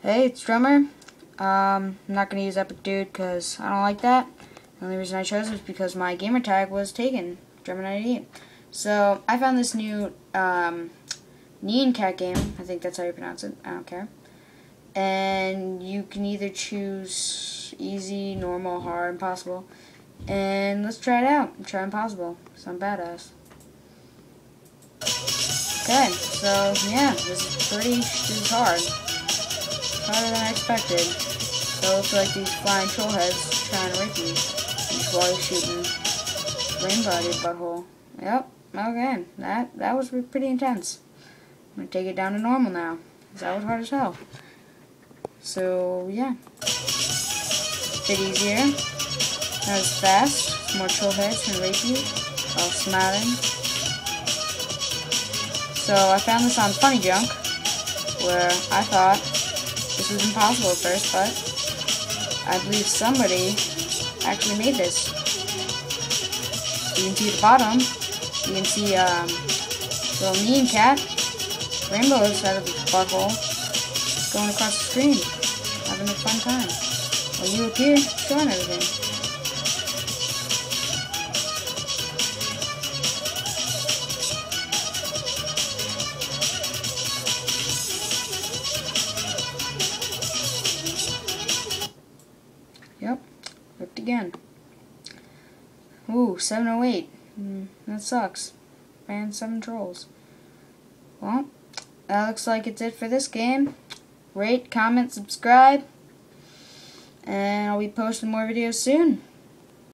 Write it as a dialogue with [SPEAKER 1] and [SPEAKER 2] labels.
[SPEAKER 1] Hey, it's Drummer. I'm not going to use Epic Dude because I don't like that. The only reason I chose it was because my gamer tag was taken, Drummer98. So, I found this new Nyan Cat game. I think that's how you pronounce it. I don't care. And you can either choose easy, normal, hard, impossible. And let's try it out. Try impossible. I'm badass. Okay, so yeah, this is hard. Harder than I expected. So it looks like these flying troll heads trying to rape me. Each while you're shooting rainbow at your butthole. Yep, okay. That was pretty intense. I'm gonna take it down to normal now. Because that was hard as hell. So yeah. Bit easier. Not as fast. More troll heads can rape you while smiling. So I found this on Funny Junk, where I thought this was impossible at first, but I believe somebody actually made this. You can see at the bottom, you can see little Nyan Cat, rainbows out of the butthole, going across the screen, having a fun time. While you appear, showing everything. Yep, ripped again. Ooh, 708. That sucks. Ran 7 trolls. Well, that looks like it's it for this game. Rate, comment, subscribe. And I'll be posting more videos soon.